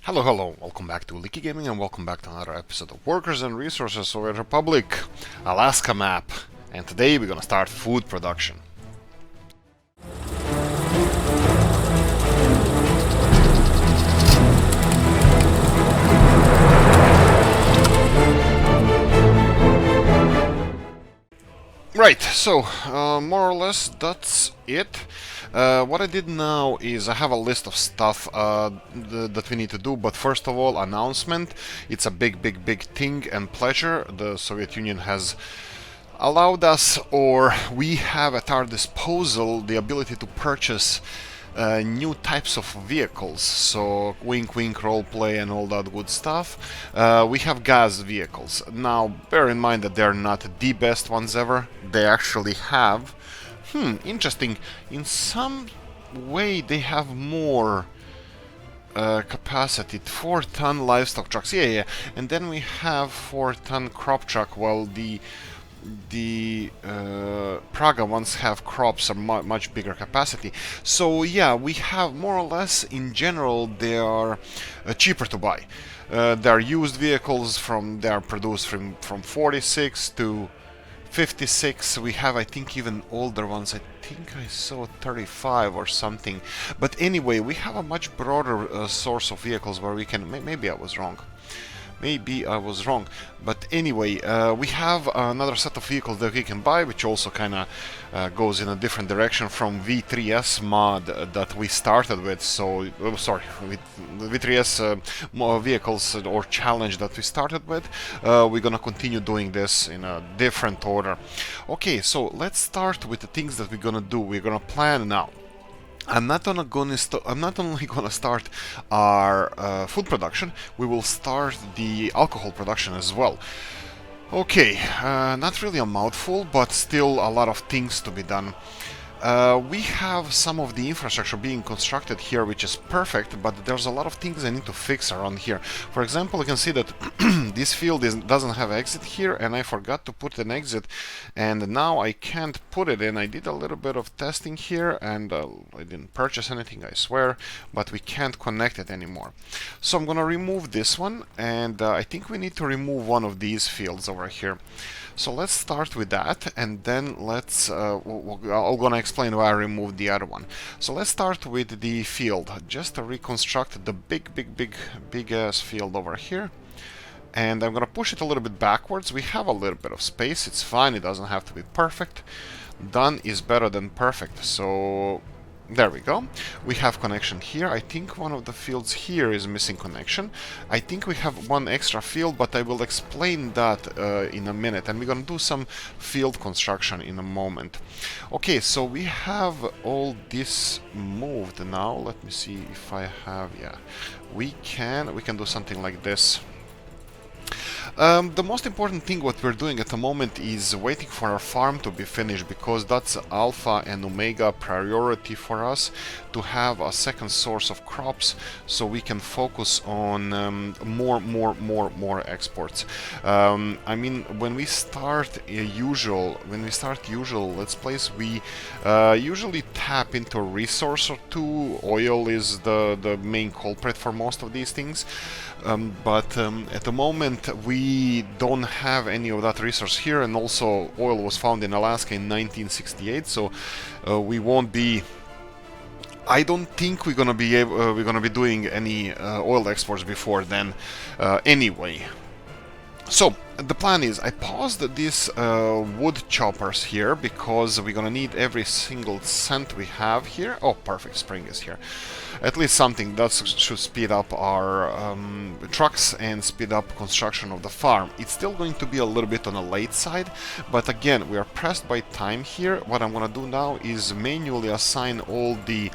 Hello, hello, welcome back to Oolykee Gaming and welcome back to another episode of Workers and Resources Soviet Republic Alaska map. And today we're gonna start food production. Right, so more or less that's it. What I did now is I have a list of stuff that we need to do, but first of all, announcement. It's a big thing and pleasure. The Soviet Union has allowed us, or we have at our disposal, the ability to purchase new types of vehicles. So wink wink roleplay and all that good stuff. We have gas vehicles. Now bear in mind that they're not the best ones ever. They actually have interesting, in some way they have more capacity. 4-ton livestock trucks, yeah, and then we have 4-ton crop truck, while the Praga ones have crops are much bigger capacity. So yeah, we have more or less, in general, they are cheaper to buy. They are used vehicles, they are produced from 46 to 56. We have, I think, even older ones. I think I saw 35 or something. But anyway, we have a much broader source of vehicles where we can... Maybe I was wrong. But anyway, we have another set of vehicles that we can buy, which also kind of goes in a different direction from V3S mod that we started with. So, with V3S vehicles or challenge that we started with. We're gonna continue doing this in a different order. Okay, so let's start with the things that we're gonna do. We're gonna plan now. I'm not only gonna start our food production, we will start the alcohol production as well. Okay, not really a mouthful, but still a lot of things to be done. We have some of the infrastructure being constructed here, which is perfect, but there's a lot of things I need to fix around here. For example, you can see that this field doesn't have exit here, and I forgot to put an exit, and now I can't put it in. I did a little bit of testing here, and I didn't purchase anything, I swear, but we can't connect it anymore. So I'm gonna remove this one, and I think we need to remove one of these fields over here. So let's start with that, and then let's... I'm gonna explain why I removed the other one. So let's start with the field, just to reconstruct the big ass field over here. And I'm gonna push it a little bit backwards. We have a little bit of space, it's fine, it doesn't have to be perfect. Done is better than perfect, so... There we go. We have connection here. I think one of the fields here is missing connection. I think we have one extra field, but I will explain that in a minute. And we're gonna do some field construction in a moment. Okay, so we have all this moved now. Let me see if I have... Yeah, we can do something like this. The most important thing what we're doing at the moment is waiting for our farm to be finished, because that's alpha and omega priority for us to have a second source of crops, so we can focus on more exports. I mean, when we start usual let's plays, we usually tap into a resource or two. Oil is the main culprit for most of these things. But at the moment we don't have any of that resource here, and also oil was found in Alaska in 1968, so we won't be... I don't think we're gonna be doing any oil exports before then, anyway. So the plan is, I paused these wood choppers here because we're gonna need every single cent we have here. Oh, perfect, spring is here. At least something that should speed up our trucks and speed up construction of the farm. It's still going to be a little bit on the late side, but again, we are pressed by time here. What I'm gonna do now is manually assign all the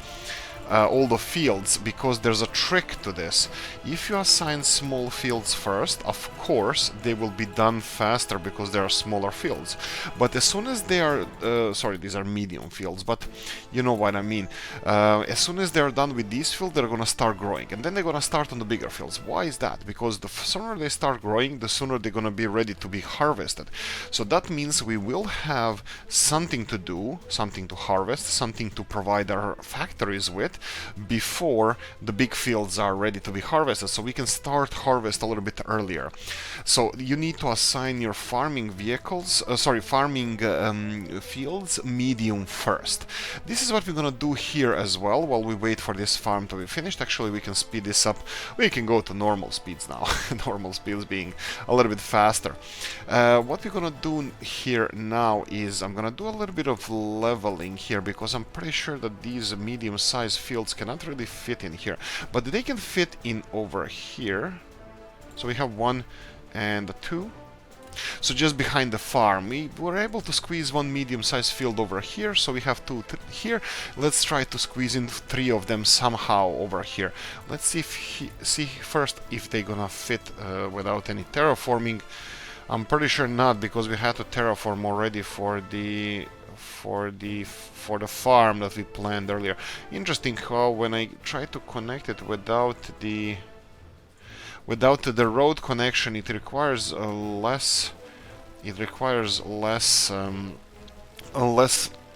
fields, because there's a trick to this. If you assign small fields first, of course they will be done faster because they are smaller fields. But as soon as they are sorry, these are medium fields, but you know what I mean. As soon as they're done with these fields, they're gonna start growing, and then they're gonna start on the bigger fields. Why is that? Because the sooner they start growing, the sooner they're gonna be ready to be harvested. So that means we will have something to do, something to harvest, something to provide our factories with, it before the big fields are ready to be harvested, so we can start harvest a little bit earlier. So you need to assign your farming vehicles, farming fields medium first. This is what we're gonna do here as well while we wait for this farm to be finished. Actually, we can speed this up. We can go to normal speeds now. Normal speeds being a little bit faster. What we're gonna do here now is I'm gonna do a little bit of leveling here, because I'm pretty sure that these medium-sized fields cannot really fit in here, but they can fit in over here. So we have 1 and 2. So just behind the farm, we were able to squeeze 1 medium-sized field over here, so we have 2 here. Let's try to squeeze in 3 of them somehow over here. Let's see first if they're gonna fit without any terraforming. I'm pretty sure not, because we had to terraform already for the farm that we planned earlier. Interesting how when I try to connect it without the road connection, it requires less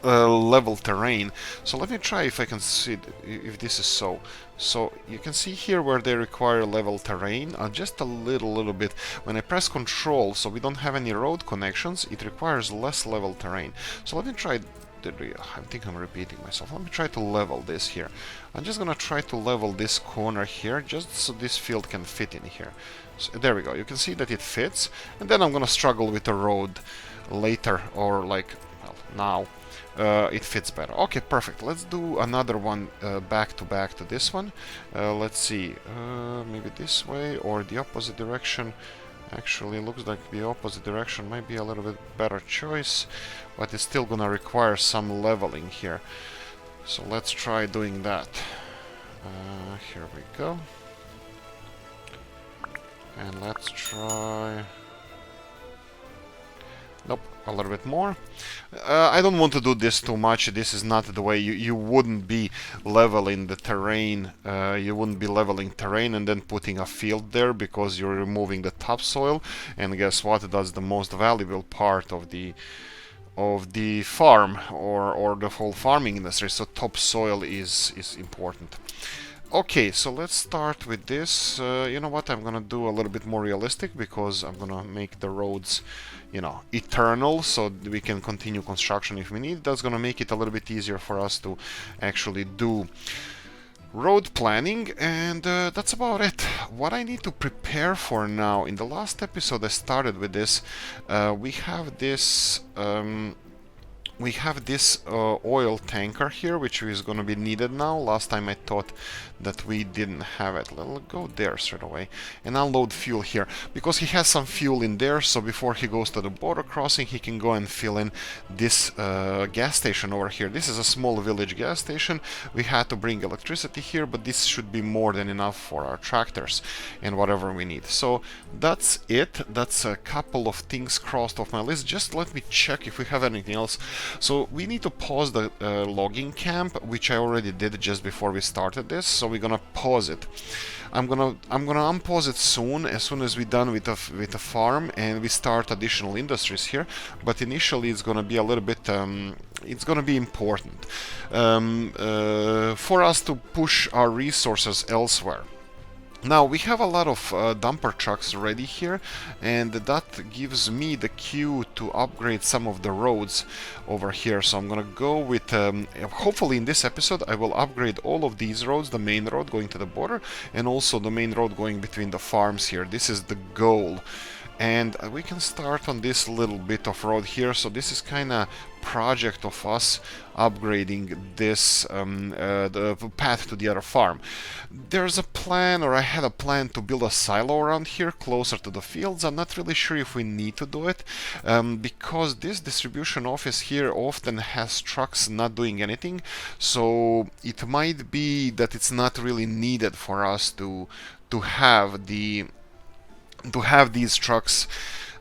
level terrain. So let me try if I can see if this is so. So you can see here where they require level terrain, just a little bit. When I press Control, so we don't have any road connections, it requires less level terrain. So let me try. I think I'm repeating myself. Let me try to level this here. I'm just gonna try to level this corner here, just so this field can fit in here. So there we go. You can see that it fits, and then I'm gonna struggle with the road later, or like, well, now. It fits better. Okay, perfect. Let's do another one back to this one. Let's see, maybe this way or the opposite direction. Actually, looks like the opposite direction might be a little bit better choice, but it's still gonna require some leveling here. So let's try doing that. Here we go. And let's try... Nope, a little bit more. I don't want to do this too much. This is not the way you wouldn't be leveling the terrain. You wouldn't be leveling terrain and then putting a field there, because you're removing the topsoil. And guess what? That's the most valuable part of the farm or the whole farming industry. So topsoil is important. Okay, so let's start with this. You know what? I'm gonna do a little bit more realistic, because I'm gonna make the roads, you know, eternal, so we can continue construction if we need. That's gonna make it a little bit easier for us to actually do road planning, and that's about it. What I need to prepare for now, in the last episode I started with this, we have this oil tanker here, which is going to be needed now. Last time I thought that we didn't have it. Let's go there straight away and unload fuel here, because he has some fuel in there, so before he goes to the border crossing he can go and fill in this gas station over here. This is a small village gas station. We had to bring electricity here, but this should be more than enough for our tractors and whatever we need. So that's it. That's a couple of things crossed off my list. Just let me check if we have anything else. So we need to pause the logging camp, which I already did just before we started this. So we're gonna pause it. I'm gonna unpause it soon as we're done with the farm and we start additional industries here. But initially, it's gonna be a little bit. It's gonna be important for us to push our resources elsewhere. Now we have a lot of dumper trucks ready here, and that gives me the cue to upgrade some of the roads over here. So I'm gonna go with, hopefully in this episode I will upgrade all of these roads, the main road going to the border and also the main road going between the farms here. This is the goal. And we can start on this little bit of road here. So this is kind of project of us upgrading this the path to the other farm. There's a plan, or I had a plan, to build a silo around here closer to the fields. I'm not really sure if we need to do it, because this distribution office here often has trucks not doing anything, so it might be that it's not really needed for us to have these trucks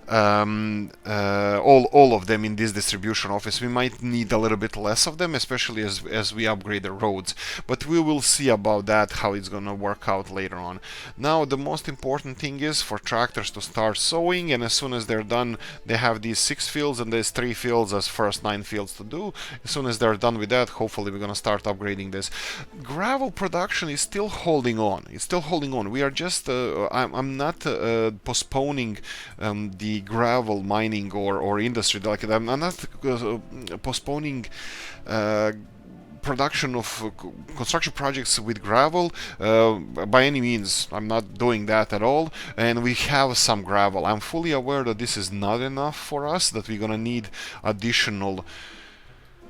all of them in this distribution office. We might need a little bit less of them, especially as we upgrade the roads, but we will see about that, how it's gonna work out later on. Now the most important thing is for tractors to start sowing, and as soon as they're done, they have these 6 fields and there's 3 fields as first 9 fields to do. As soon as they're done with that, hopefully we're gonna start upgrading this. Gravel production is still holding on. It's still holding on. We are just I'm not postponing the gravel mining or industry. Like, I'm not postponing production of construction projects with gravel by any means. I'm not doing that at all, and we have some gravel. I'm fully aware that this is not enough for us, that we're gonna need additional.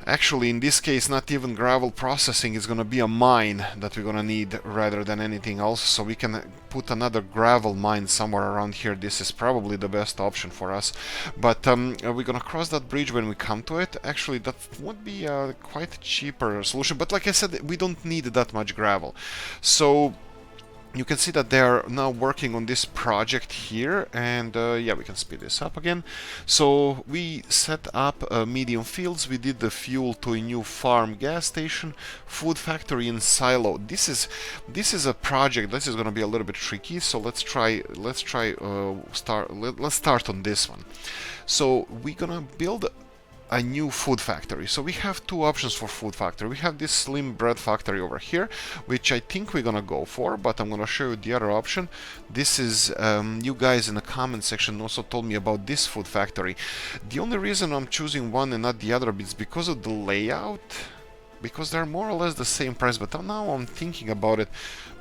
Actually, in this case, not even gravel processing, is going to be a mine that we're going to need rather than anything else. So we can put another gravel mine somewhere around here. This is probably the best option for us. But we're going to cross that bridge when we come to it. Actually, that would be a quite cheaper solution. But like I said, we don't need that much gravel. So you can see that they are now working on this project here, and yeah, we can speed this up again. So we set up medium fields. We did the fuel to a new farm gas station, food factory and silo. This is a project. This is going to be a little bit tricky. So let's start on this one. So we're gonna build a new food factory. So we have 2 options for food factory. We have this slim bread factory over here, which I think we're gonna go for, but I'm gonna show you the other option. This is you guys in the comment section also told me about this food factory. The only reason I'm choosing one and not the other is because of the layout, because they're more or less the same price. But now I'm thinking about it,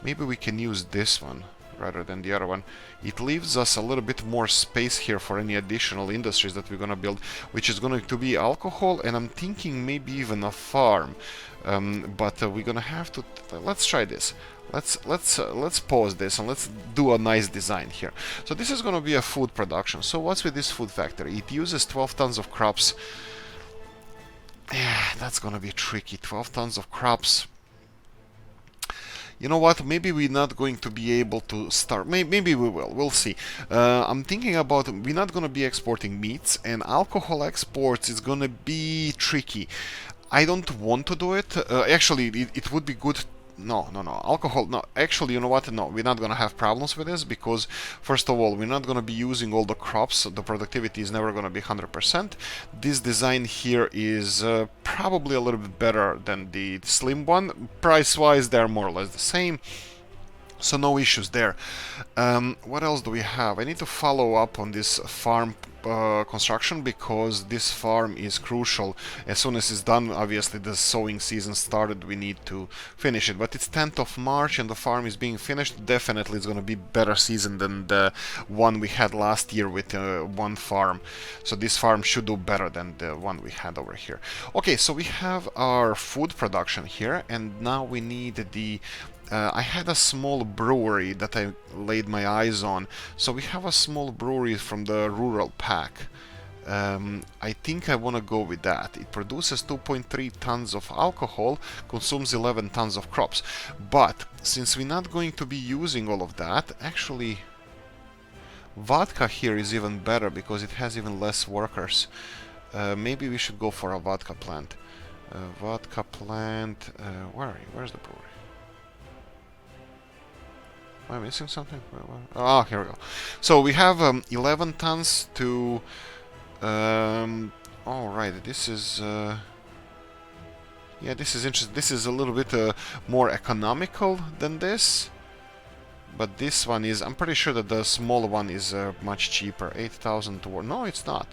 maybe we can use this one rather than the other one. It leaves us a little bit more space here for any additional industries that we're gonna build, which is going to be alcohol, and I'm thinking maybe even a farm. But we're gonna have to. Let's try this. Let's pause this and let's do a nice design here. So this is gonna be a food production. So what's with this food factory? It uses 12 tons of crops. Yeah, that's gonna be tricky. 12 tons of crops. You know what, maybe we're not going to be able to start, maybe we will, we'll see. I'm thinking about, we're not going to be exporting meats, and alcohol exports is going to be tricky. I don't want to do it. Actually, it would be good. No, alcohol, no, actually, you know what, no, we're not gonna have problems with this, because first of all, we're not gonna be using all the crops, so the productivity is never gonna be 100%. This design here is probably a little bit better than the slim one. Price-wise, they're more or less the same, so no issues there. What else do we have? I need to follow up on this farm construction, because this farm is crucial. As soon as it's done, obviously the sowing season started, we need to finish it. But it's 10th of March and the farm is being finished. Definitely it's going to be better season than the one we had last year with one farm. So this farm should do better than the one we had over here. Okay, so we have our food production here, and now we need the I had a small brewery that I laid my eyes on. So we have a small brewery from the rural pack. I think I want to go with that. It produces 2.3 tons of alcohol, consumes 11 tons of crops. But since we're not going to be using all of that, actually vodka here is even better because it has even less workers. Maybe we should go for a vodka plant. Vodka plant, where are you? Where's the brewery? Am I missing something? Ah, here we go. So we have 11 tons to. All right, this is. Yeah, this is interesting. This is a little bit more economical than this, but this one is. I'm pretty sure that the small one is much cheaper. 8,000 to. No, it's not.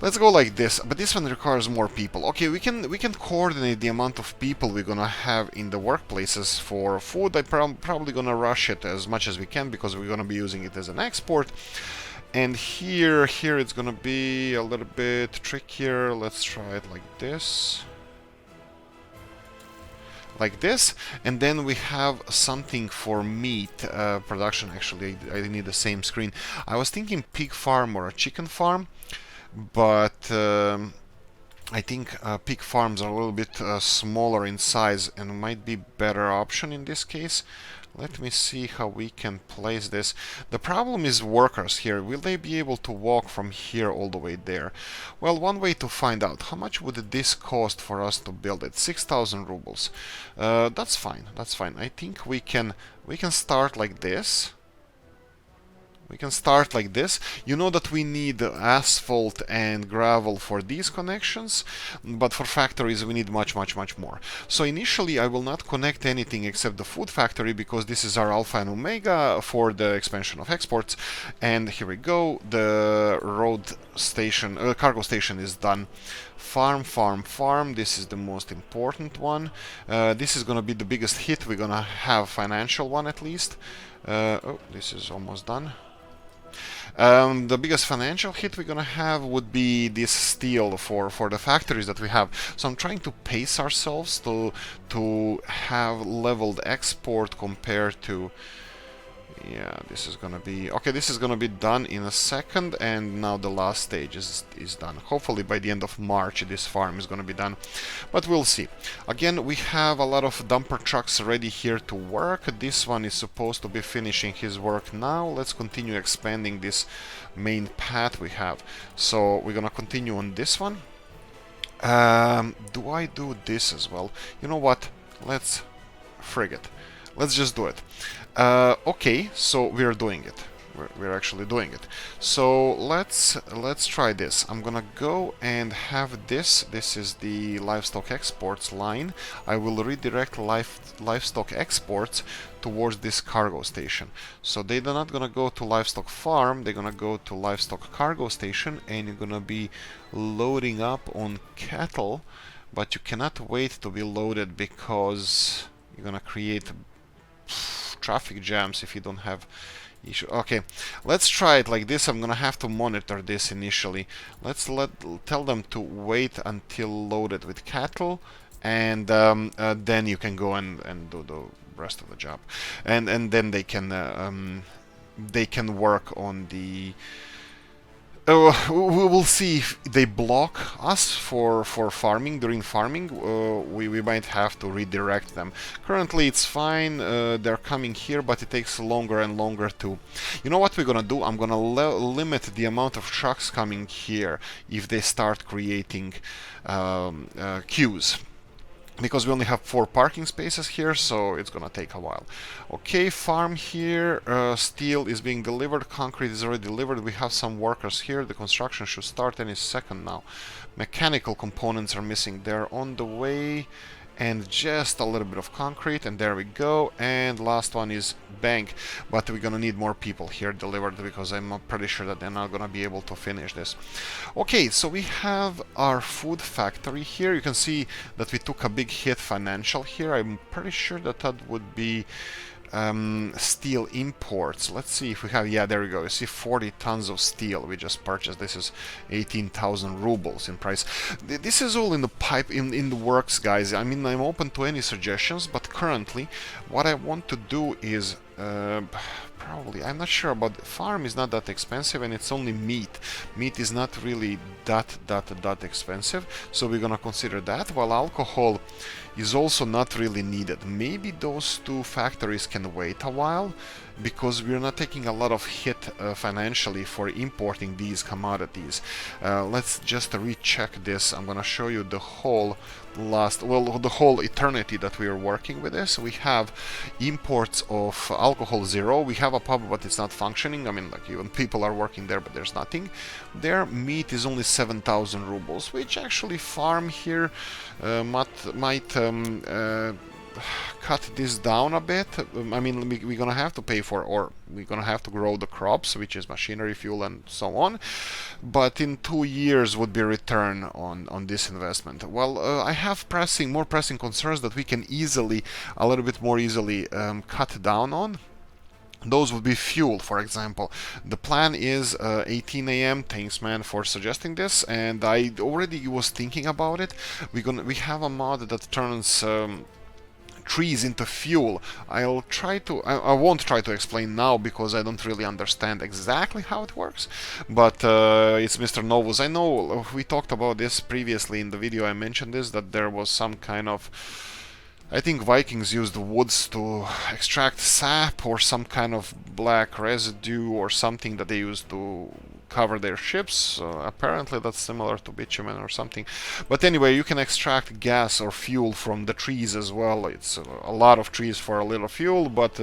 Let's go like this, but this one requires more people. Okay, we can coordinate the amount of people we're gonna have in the workplaces for food. I'm probably gonna rush it as much as we can because we're gonna be using it as an export. And here it's gonna be a little bit trickier. Let's try it like this. Like this, and then we have something for meat production. Actually, I need the same screen. I was thinking pig farm or a chicken farm, but I think pig farms are a little bit smaller in size and might be better option in this case. Let me see how we can place this. The problem is workers here. Will they be able to walk from here all the way there? Well, one way to find out, how much would this cost for us to build it? 6,000 rubles. That's fine. That's fine. I think we can start like this. We can start like this. You know that we need asphalt and gravel for these connections, but for factories we need much more. So initially I will not connect anything except the food factory, because this is our alpha and omega for the expansion of exports. And here we go, the road station, cargo station is done. Farm, this is the most important one. This is gonna be the biggest hit we're gonna have, financial one at least. Oh, this is almost done. The biggest financial hit we're gonna have would be this steel for the factories that we have. So I'm trying to pace ourselves to have leveled export compared to. Yeah, this is gonna be okay. This is gonna be done in a second, and now the last stage is done. Hopefully by the end of March this farm is gonna be done, but we'll see. Again, we have a lot of dumper trucks ready here to work. This one is supposed to be finishing his work now. Let's continue expanding this main path we have. So we're gonna continue on this one. Do I do this as well? You know what? Let's frig it. Let's just do it. Okay, so we're doing it. We're actually doing it. So let's try this. I'm gonna go and have this. This is the livestock exports line. I will redirect livestock exports towards this cargo station. So they're not gonna go to livestock farm. They're gonna go to livestock cargo station, and you're gonna be loading up on cattle. But you cannot wait to be loaded, because you're gonna create traffic jams if you don't have issue. Okay, let's try it like this. I'm gonna have to monitor this initially. Let's tell them to wait until loaded with cattle, and then you can go and do the rest of the job, and then they can work on the. We will see if they block us for farming. During farming, we might have to redirect them. Currently it's fine, they're coming here, but it takes longer and longer to... You know what we're gonna do? I'm gonna limit the amount of trucks coming here if they start creating queues. Because we only have 4 parking spaces here, so it's gonna take a while. Okay, farm here, steel is being delivered, concrete is already delivered, we have some workers here, the construction should start any second now. Mechanical components are missing, they're on the way, and just a little bit of concrete, and there we go. And last one is bank, but we're gonna need more people here delivered, because I'm pretty sure that they're not gonna be able to finish this. Okay, so we have our food factory here. You can see that we took a big hit financial here. I'm pretty sure that that would be steel imports. Let's see if we have, yeah, there we go. You see 40 tons of steel we just purchased. This is 18,000 rubles in price. This is all in the pipe, in the works, guys. I mean, I'm open to any suggestions, but currently what I want to do is probably, I'm not sure about, farm is not that expensive, and it's only meat. Meat is not really that expensive, so we're gonna consider that, while alcohol is also not really needed. Maybe those 2 factories can wait a while, because we're not taking a lot of hit financially for importing these commodities. Let's just recheck this. I'm gonna show you the whole the whole eternity that we are working with this. We have imports of alcohol 0. We have a pub, but it's not functioning. I mean, like, even people are working there, but there's nothing. Their meat is only 7,000 rubles, which actually farm here might cut this down a bit. I mean, we're gonna have to pay for, or we're gonna have to grow the crops, which is machinery, fuel, and so on. But in 2 years would be return on this investment. Well, I have more pressing concerns that we can easily, a little bit more easily, cut down on. Those would be fuel, for example. The plan is 18 a.m. Thanks, man, for suggesting this, and I already was thinking about it. We have a mod that turns trees into fuel. I won't try to explain now, because I don't really understand exactly how it works, but it's Mr. Novus. I know we talked about this previously in the video. I mentioned this, that there was some kind of I think Vikings used woods to extract sap or some kind of black residue or something that they used to cover their ships. Apparently that's similar to bitumen or something. But anyway, you can extract gas or fuel from the trees as well. It's a lot of trees for a little fuel, but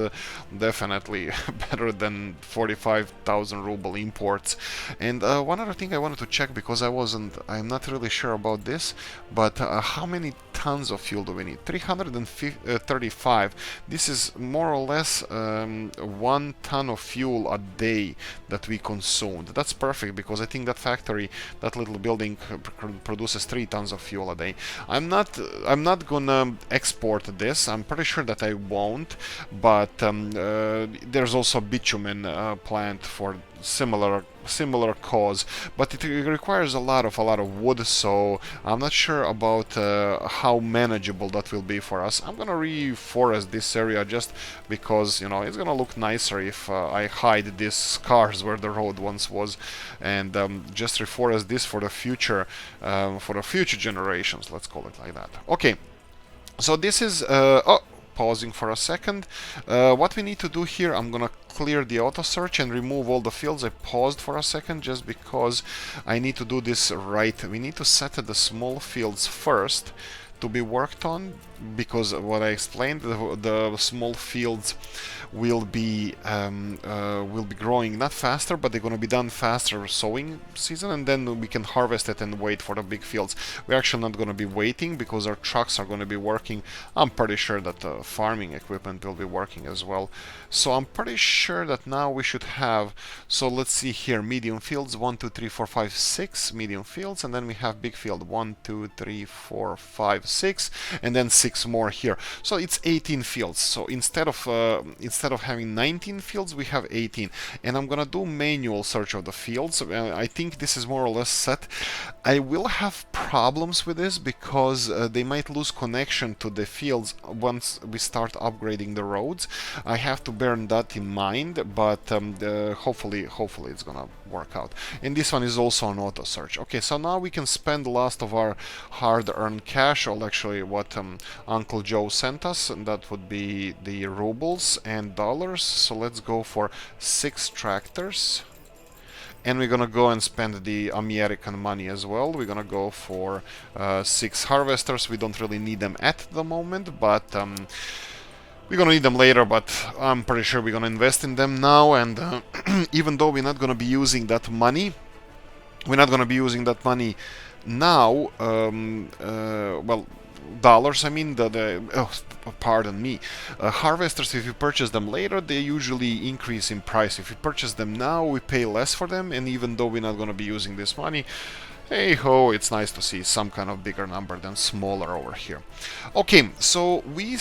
definitely better than 45,000 ruble imports. And one other thing I wanted to check, because I'm not really sure about this, but how many tons of fuel do we need? 335. This is more or less 1 ton of fuel a day that we consumed. That's perfect, because I think that factory, that little building, produces 3 tons of fuel a day. I'm not gonna export this. I'm pretty sure that I won't, but there's also a bitumen plant for similar cause, but it requires a lot of wood, so I'm not sure about how manageable that will be for us. I'm gonna reforest this area just because, you know, it's gonna look nicer if I hide these scars where the road once was, and just reforest this for the future generations, let's call it like that. Okay, so this is pausing for a second. What we need to do here, I'm gonna clear the auto search and remove all the fields. I paused for a second just because I need to do this right. We need to set the small fields first to be worked on, because what I explained, the small fields will be growing not faster, but they're going to be done faster sowing season, and then we can harvest it and wait for the big fields. We're actually not going to be waiting because our trucks are going to be working. I'm pretty sure that the farming equipment will be working as well. So I'm pretty sure that now we should have, so let's see here, medium fields, 1, 2, 3, 4, 5, 6 medium fields, and then we have big field, 1, 2, 3, 4, 5, 6, and then 6 more here. So it's 18 fields. So instead of having 19 fields, we have 18. And I'm gonna do manual search of the fields. I think this is more or less set. I will have problems with this because they might lose connection to the fields once we start upgrading the roads. I have to bear that in mind, but hopefully it's gonna work out. And this one is also an auto search. Okay, so now we can spend the last of our hard-earned cash, or actually what Uncle Joe sent us, and that would be the rubles and dollars. So let's go for 6 tractors. And we're gonna go and spend the American money as well. We're gonna go for 6 harvesters. We don't really need them at the moment, but we're gonna need them later, but I'm pretty sure we're gonna invest in them now. And even though we're not gonna be using that money, now. Well, dollars, I mean, pardon me. Harvesters, if you purchase them later, they usually increase in price. If you purchase them now, we pay less for them, and even though we're not gonna be using this money, hey ho, it's nice to see some kind of bigger number than smaller over here. Okay, so we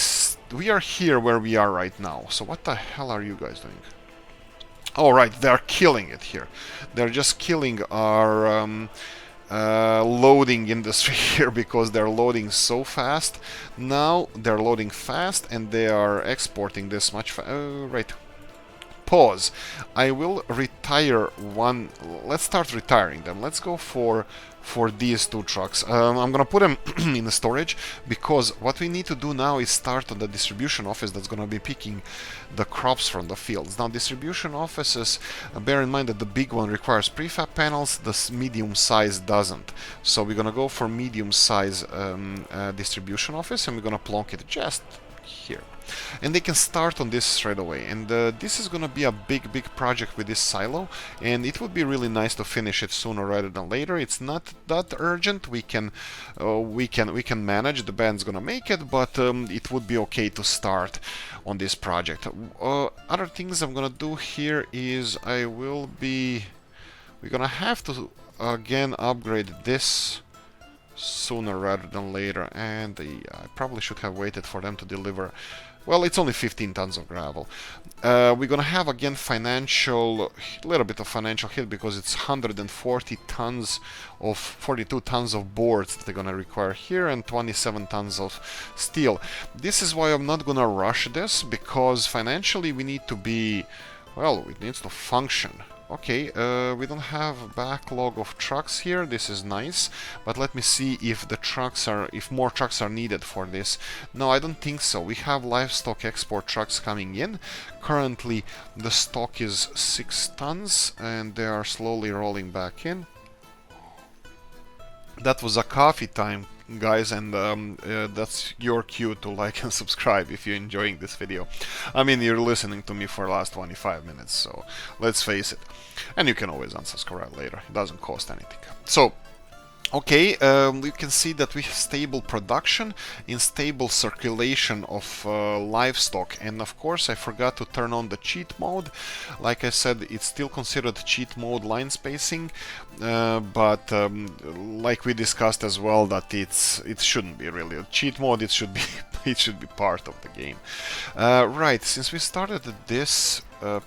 are here where we are right now. So what the hell are you guys doing? All right, they're killing it here. They're just killing our loading industry here, because they're loading so fast. Now they're loading fast and they are exporting this much. Right. Pause. I will retire one. Let's start retiring them. Let's go for these 2 trucks. I'm gonna put them in the storage, because what we need to do now is start on the distribution office that's gonna be picking the crops from the fields. Now, distribution offices, bear in mind that the big one requires prefab panels, the medium size doesn't. So we're gonna go for medium size distribution office, and we're gonna plonk it just here. And they can start on this straight away. And this is gonna be a big project with this silo, and it would be really nice to finish it sooner rather than later. It's not that urgent. We can manage. The band's gonna make it, but it would be okay to start on this project. Other things I'm gonna do here is we're gonna have to again upgrade this sooner rather than later, and I probably should have waited for them to deliver. Well, it's only 15 tons of gravel. We're gonna have again a little bit of financial hit, because it's 140 tons of 42 tons of boards that they're gonna require here, and 27 tons of steel. This is why I'm not gonna rush this, because financially we need to be, well, it needs to function. Okay, we don't have a backlog of trucks here. This is nice, but let me see if if more trucks are needed for this. No, I don't think so. We have livestock export trucks coming in. Currently, the stock is 6 tons, and they are slowly rolling back in. That was a coffee time, guys, and that's your cue to like and subscribe if you're enjoying this video. I mean, you're listening to me for the last 25 minutes, so let's face it. And you can always unsubscribe later, it doesn't cost anything. So, okay, you can see that we have stable production in stable circulation of livestock, and of course I forgot to turn on the cheat mode. Like I said, it's still considered cheat mode line spacing, but like we discussed as well, that it shouldn't be really a cheat mode. It should be it should be part of the game. Right, since we started this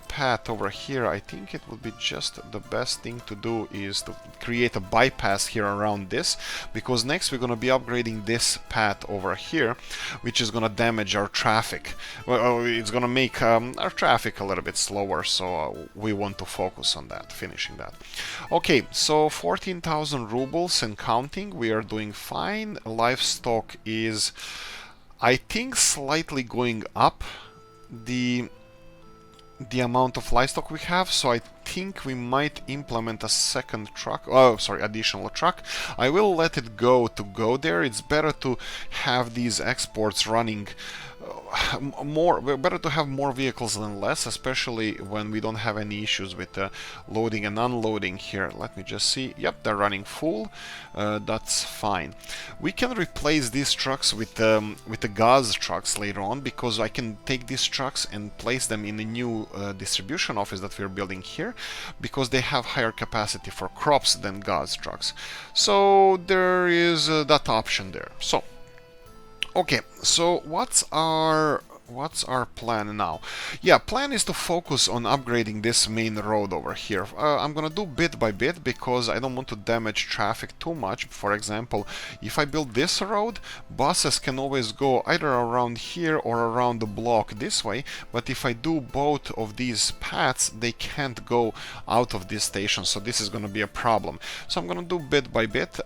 path over here, I think it would be just the best thing to do is to create a bypass here around this, because next we're going to be upgrading this path over here, which is going to damage our traffic. Well, it's going to make our traffic a little bit slower, so we want to focus on that, finishing that. Okay, so 14,000 rubles and counting, we are doing fine. Livestock is, I think, slightly going up, the amount of livestock we have, so I think we might implement a second truck, additional truck. I will let it go there. It's better to have these exports running better to have more vehicles than less, especially when we don't have any issues with loading and unloading here. Let me just see. Yep, they're running full. That's fine. We can replace these trucks with the gas trucks later on, because I can take these trucks and place them in the new distribution office that we're building here, because they have higher capacity for crops than gas trucks. So there is that option there. So okay, so what's our plan now? Yeah, plan is to focus on upgrading this main road over here. I'm gonna do bit by bit, because I don't want to damage traffic too much. For example, if I build this road, buses can always go either around here or around the block this way, but if I do both of these paths, they can't go out of this station, so this is gonna be a problem. So I'm gonna do bit by bit.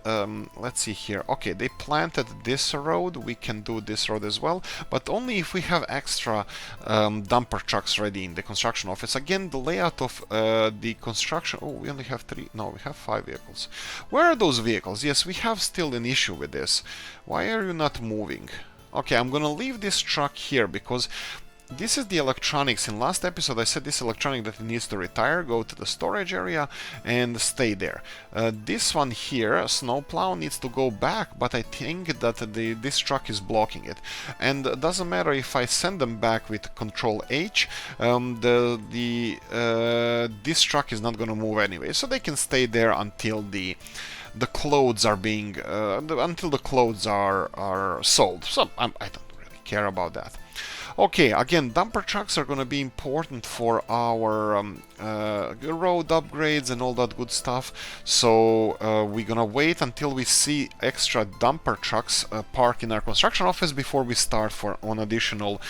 Let's see here. Okay, they planted this road, we can do this road as well, but only if we have extra dumper trucks ready in the construction office. Again, the layout of the construction... Oh, we only have 3... No, we have 5 vehicles. Where are those vehicles? Yes, we have still an issue with this. Why are you not moving? Okay, I'm gonna leave this truck here, because this is the electronics. In last episode I said this electronic that it needs to retire, go to the storage area and stay there. This one here, snowplow, needs to go back, but I think that this truck is blocking it. And it doesn't matter if I send them back with Control H, this truck is not going to move anyway, so they can stay there until the clothes are being until the clothes are sold. So I don't really care about that. Okay, again, dumper trucks are going to be important for our road upgrades and all that good stuff. So we're going to wait until we see extra dumper trucks parked in our construction office before we start for an additional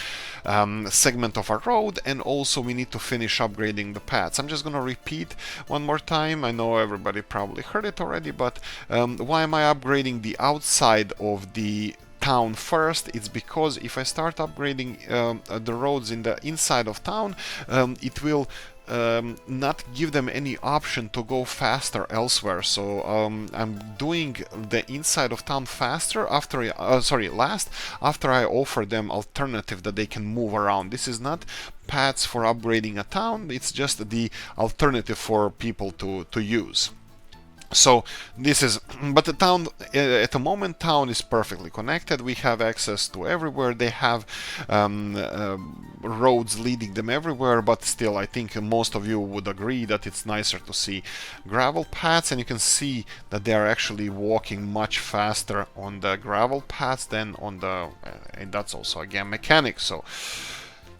segment of our road. And also we need to finish upgrading the paths. I'm just going to repeat one more time. I know everybody probably heard it already, but why am I upgrading the outside of the town first? It's because if I start upgrading the roads in the inside of town, it will not give them any option to go faster elsewhere. So I'm doing the inside of town faster after last, after I offer them alternative that they can move around. This is not paths for upgrading a town, it's just the alternative for people to use. So this is, but the town, at the moment, town is perfectly connected. We have access to everywhere. They have roads leading them everywhere, but still I think most of you would agree that it's nicer to see gravel paths, and you can see that they are actually walking much faster on the gravel paths than on the, and that's also again mechanics. So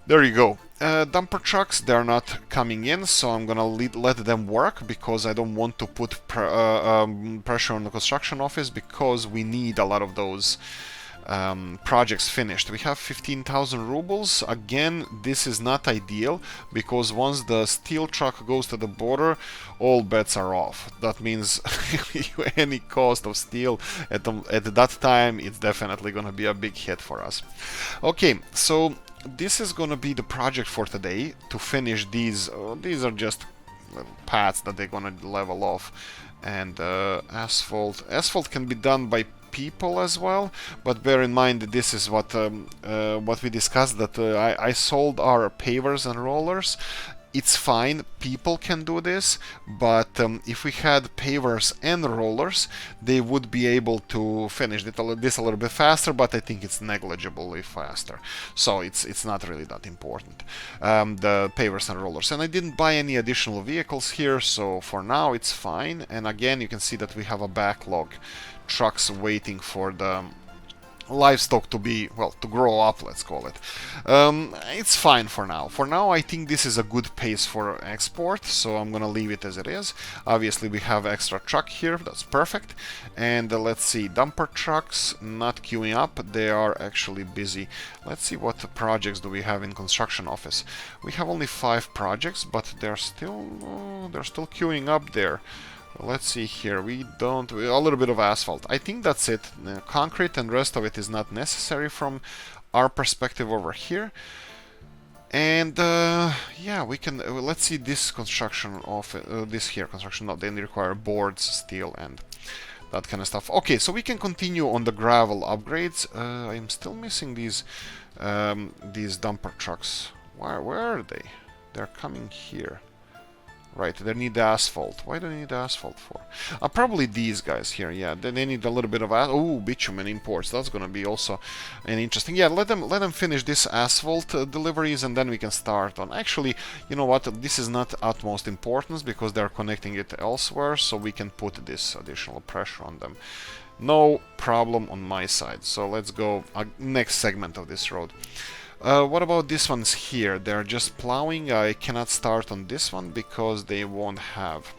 there you go. Dumper trucks, they're not coming in, so I'm gonna let them work, because I don't want to put pressure on the construction office, because we need a lot of those projects finished. We have 15,000 rubles. Again, this is not ideal because once the steel truck goes to the border, all bets are off. That means any cost of steel at that time, it's definitely going to be a big hit for us. Okay, so this is going to be the project for today to finish these. These are just little paths that they're going to level off. And asphalt. Asphalt can be done by people as well, but bear in mind that this is what we discussed, that I sold our pavers and rollers. It's fine, people can do this, but if we had pavers and rollers, they would be able to finish this a little bit faster, but I think it's negligibly faster. So it's not really that important, the pavers and rollers. And I didn't buy any additional vehicles here, so for now it's fine. And again, you can see that we have a backlog, trucks waiting for the livestock to be, well, to grow up, let's call it. It's fine for now. For now, I think this is a good pace for export, so I'm gonna leave it as it is. Obviously, we have extra truck here, that's perfect. And let's see, dumper trucks not queuing up, they are actually busy. Let's see what projects do we have in construction office. We have only 5 projects, but they're still queuing up there. Let's see here, a little bit of asphalt. I think that's it. Concrete and rest of it is not necessary from our perspective over here. And yeah, we can, let's see this construction office, this here construction, no, they require boards, steel, and that kind of stuff. Okay, so we can continue on the gravel upgrades. I'm still missing these dumper trucks. Where are they? They're coming here. Right, they need the asphalt. Why do they need the asphalt for? Probably these guys here, yeah. They need a little bit of bitumen imports. That's gonna be also an interesting. Yeah, let them finish this asphalt deliveries, and then we can start on. Actually, you know what? This is not utmost importance because they're connecting it elsewhere, so we can put this additional pressure on them. No problem on my side. So let's go next segment of this road. What about these ones here? They're just plowing. I cannot start on this one because they won't have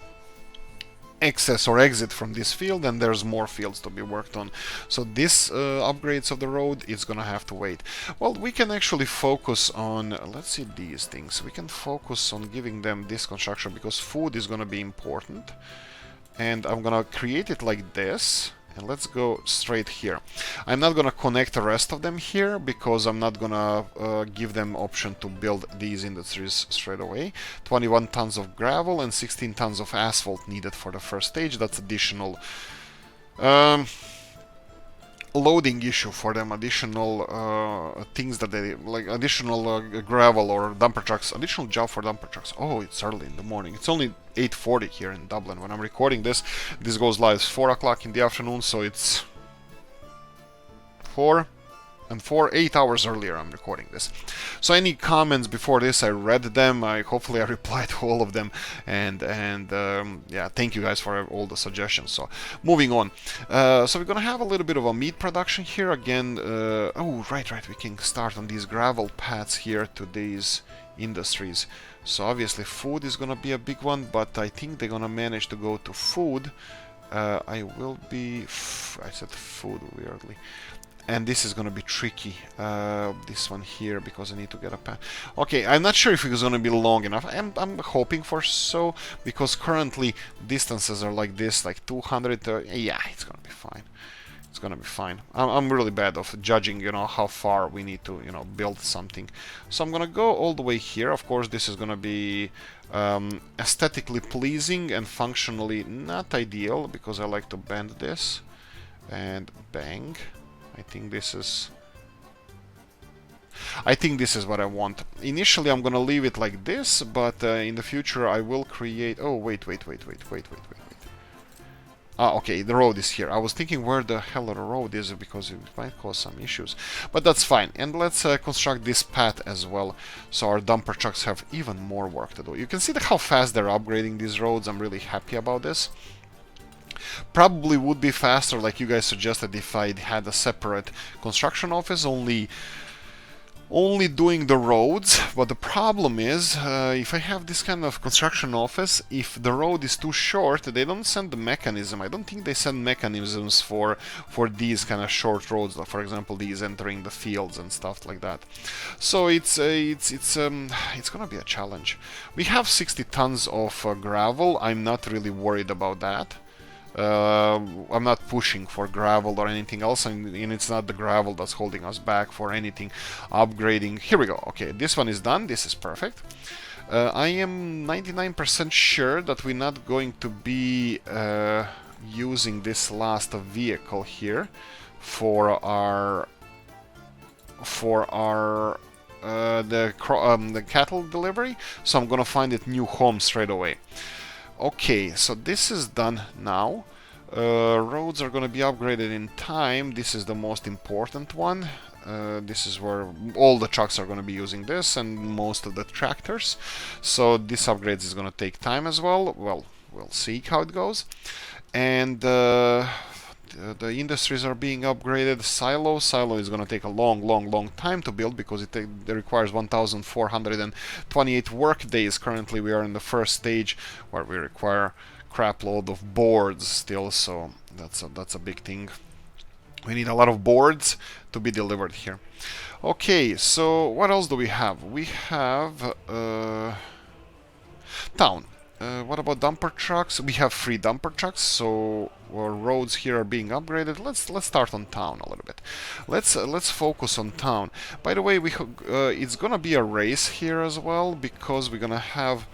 access or exit from this field, and there's more fields to be worked on. So this upgrades of the road is gonna have to wait. Well, we can actually focus on, let's see these things. We can focus on giving them this construction because food is gonna be important. And I'm gonna create it like this. And let's go straight here. I'm not gonna connect the rest of them here because I'm not gonna give them option to build these industries straight away. 21 tons of gravel and 16 tons of asphalt needed for the first stage. That's additional loading issue for them, additional things that they like, additional gravel or dumper trucks, additional job for dumper trucks. Oh, it's early in the morning. It's only 8:40 here in Dublin when I'm recording this. This goes live 4 o'clock in the afternoon, so it's 8 hours earlier I'm recording this. So any comments before this, I read them. Hopefully I replied to all of them, and yeah, thank you guys for all the suggestions. So moving on, so we're gonna have a little bit of a meat production here again. Oh, right, we can start on these gravel paths here to these industries. So obviously food is gonna be a big one, but I think they're gonna manage to go to food. I said food weirdly. And this is going to be tricky, this one here, because I need to get a path. Okay, I'm not sure if it's going to be long enough. I'm hoping for so, because currently distances are like this, like 200. Yeah, it's going to be fine. It's going to be fine. I'm really bad of judging, how far we need to, build something. So I'm going to go all the way here. Of course, this is going to be aesthetically pleasing and functionally not ideal, because I like to bend this and bang. I think this is what I want. Initially, I'm gonna leave it like this, but in the future, I will create. Oh, wait. Ah, okay, the road is here. I was thinking where the hell the road is because it might cause some issues, but that's fine. And let's construct this path as well, so our dumper trucks have even more work to do. You can see how fast they're upgrading these roads. I'm really happy about this. Probably would be faster, like you guys suggested, if I had a separate construction office. Only only doing the roads, but the problem is if I have this kind of construction office, if the road is too short, they don't send the mechanism. I don't think they send mechanisms for these kind of short roads, like for example these entering the fields and stuff like that. So it's gonna be a challenge. We have 60 tons of gravel. I'm not really worried about that. I'm not pushing for gravel or anything else, and it's not the gravel that's holding us back for anything upgrading. Here we go. Okay, this one is done. This is perfect. I am 99% sure that we're not going to be using this last vehicle here for our the cattle delivery, so I'm gonna find it new home straight away. Okay, so this is done now. Roads are going to be upgraded in time. This is the most important one. This is where all the trucks are going to be using this, and most of the tractors. So this upgrade is going to take time as well. Well, we'll see how it goes. And the industries are being upgraded. Silo is going to take a long time to build because it requires 1,428 work days. Currently we are in the first stage where we require crap load of boards still, so that's a big thing. We need a lot of boards to be delivered here. Okay, so what else do we have? We have town. What about dumper trucks? We have 3 dumper trucks, so our roads here are being upgraded. Let's start on town a little bit. Let's focus on town. By the way, it's gonna be a race here as well, because we're gonna have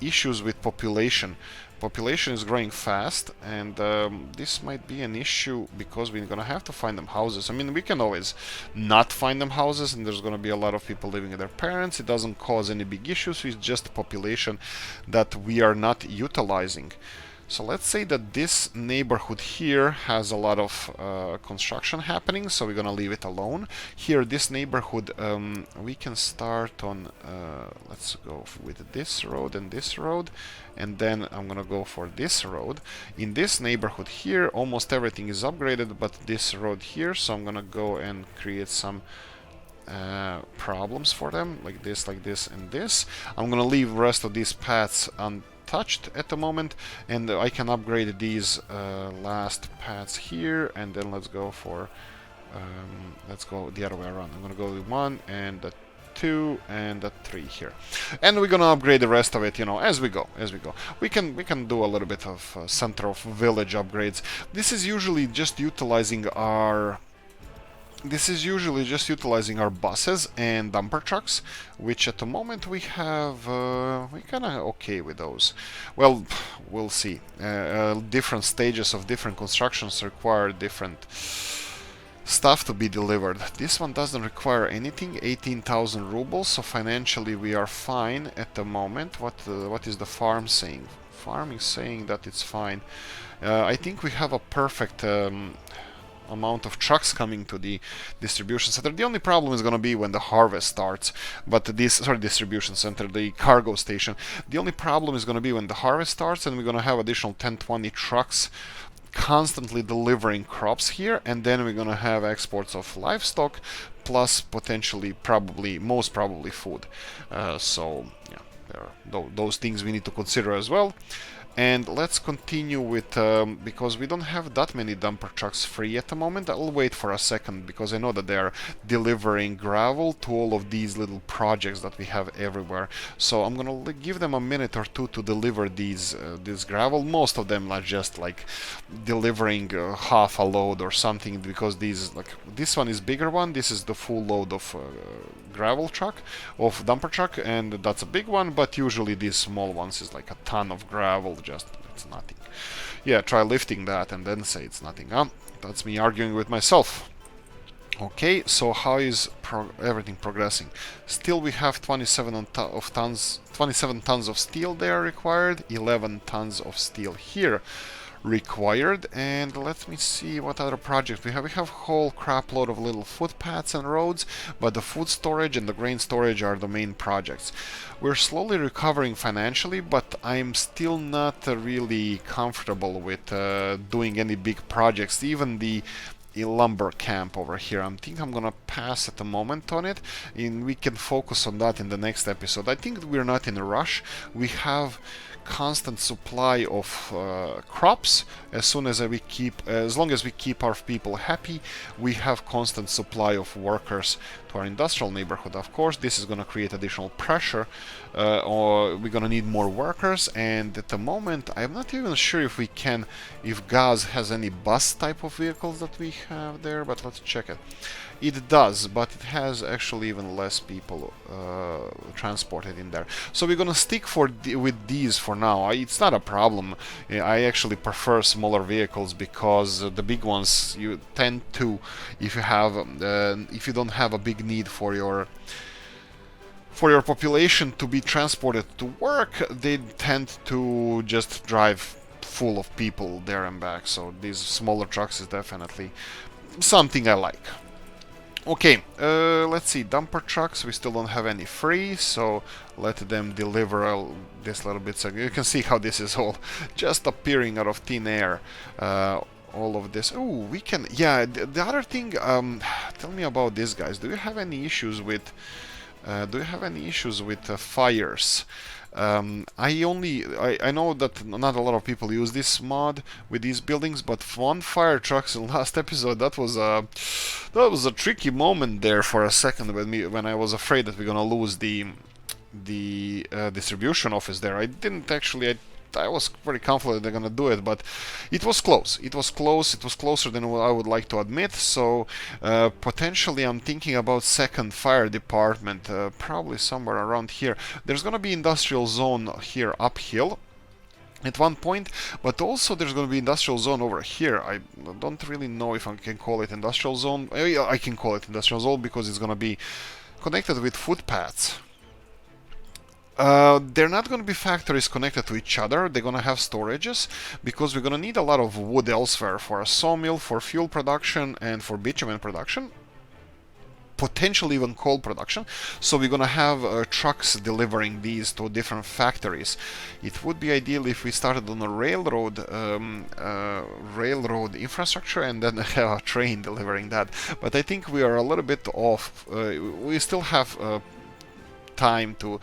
issues with population. Population is growing fast, and this might be an issue because we're gonna have to find them houses. I mean, we can always not find them houses, and there's gonna be a lot of people living with their parents. It doesn't cause any big issues. It's just population that we are not utilizing. So let's say that this neighborhood here has a lot of construction happening, so we're gonna leave it alone. Here, this neighborhood, we can start on, let's go with this road and this road, and then I'm gonna go for this road. In this neighborhood here, almost everything is upgraded, but this road here, so I'm gonna go and create some problems for them, like this, and this. I'm gonna leave the rest of these paths untouched at the moment, and I can upgrade these last paths here, and then let's go the other way around. I'm gonna go with 1 and 2 and 3 here, and we're gonna upgrade the rest of it, as we go. We can do a little bit of center of village upgrades. This is usually just utilizing our buses and dumper trucks, which at the moment we have, we're kind of okay with those. Well, we'll see. Different stages of different constructions require different stuff to be delivered. This one doesn't require anything, 18,000 rubles, so financially we are fine at the moment. What is the farm saying? Farm is saying that it's fine. I think we have a perfect amount of trucks coming to the distribution center. The only problem is going to be when the harvest starts, but distribution center, the cargo station. The only problem is going to be when the harvest starts, and we're going to have additional 10-20 trucks constantly delivering crops here, and then we're going to have exports of livestock, plus potentially, most probably food. So yeah, there are those things we need to consider as well. And let's continue with, because we don't have that many dumper trucks free at the moment. I'll wait for a second, because I know that they're delivering gravel to all of these little projects that we have everywhere. So I'm gonna give them a minute or two to deliver these this gravel. Most of them are just like delivering half a load or something, because this one is bigger one. This is the full load of gravel truck, of dumper truck, and that's a big one. But usually these small ones is like a ton of gravel. Just, it's nothing. Yeah, try lifting that and then say it's nothing. That's me arguing with myself. Okay, so how is everything progressing? Still, we have 27 tons of steel there required, 11 tons of steel here required. And let me see what other projects we have. We have a whole crap load of little footpaths and roads, but the food storage and the grain storage are the main projects. We're slowly recovering financially, but I'm still not really comfortable with doing any big projects. Even the a lumber camp over here. I think I'm gonna pass at the moment on it, and we can focus on that in the next episode. I think we're not in a rush. We have constant supply of crops. As long as we keep our people happy, we have constant supply of workers to our industrial neighborhood. Of course, this is going to create additional pressure, or we're going to need more workers. And at the moment, I'm not even sure if Gaz has any bus type of vehicles that we have there, but let's check it. It does, but it has actually even less people transported in there. So we're gonna stick with these for now. It's not a problem. I actually prefer smaller vehicles because the big ones you tend to, if you don't have a big need for your population to be transported to work, they tend to just drive full of people there and back. So these smaller trucks is definitely something I like. Okay, let's see, dumper trucks, we still don't have any free, so let them deliver this little bit. So you can see how this is all just appearing out of thin air. All of this. Oh, we can, yeah, the other thing, tell me about this, guys. Do you have any issues with fires? I know that not a lot of people use this mod with these buildings, but one fire trucks in last episode, that was a tricky moment there for a second when I was afraid that we're gonna lose the distribution office there. I didn't actually. I was very confident they're gonna do it, but it was close. It was close. It was closer than what I would like to admit. So potentially, I'm thinking about second fire department, probably somewhere around here. There's gonna be industrial zone here uphill at one point, but also there's going to be industrial zone over here. I don't really know if I can call it industrial zone. I can call it industrial zone because it's going to be connected with footpaths. They're not going to be factories connected to each other. They're going to have storages because we're going to need a lot of wood elsewhere for a sawmill, for fuel production, and for bitumen production. Potentially even coal production. So we're going to have trucks delivering these to different factories. It would be ideal if we started on a railroad infrastructure and then have a train delivering that. But I think we are a little bit off. We still have time to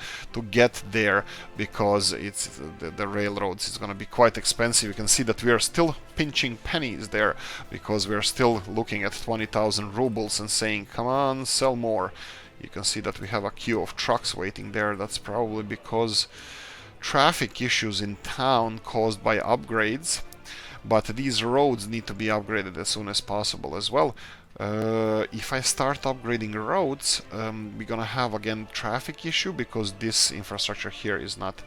get there because it's the railroads is going to be quite expensive. You can see that we are still pinching pennies there because we are still looking at 20,000 rubles and saying, come on, sell more. You can see that we have a queue of trucks waiting there. That's probably because traffic issues in town caused by upgrades, but these roads need to be upgraded as soon as possible as well. If I start upgrading roads, we're gonna have again traffic issue because this infrastructure here is not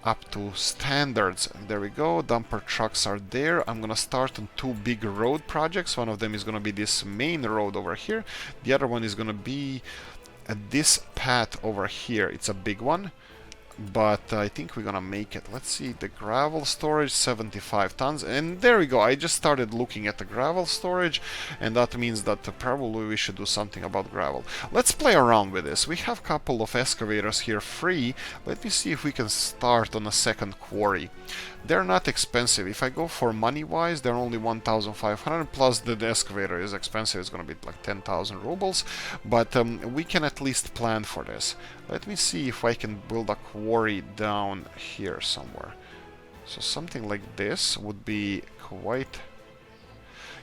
up to standards. There we go, dumper trucks are there. I'm gonna start on two big road projects. One of them is gonna be this main road over here. The other one is gonna be this path over here. It's a big one, but I think we're gonna make it. Let's see, the gravel storage, 75 tons, and there we go. I just started looking at the gravel storage, and that means that probably we should do something about gravel. Let's play around with this. We have a couple of excavators here free. Let me see if we can start on a second quarry. They're not expensive. If I go for money-wise, they're only 1,500, plus the excavator is expensive. It's going to be like 10,000 rubles, but we can at least plan for this. Let me see if I can build a quarry down here somewhere. So something like this would be quite...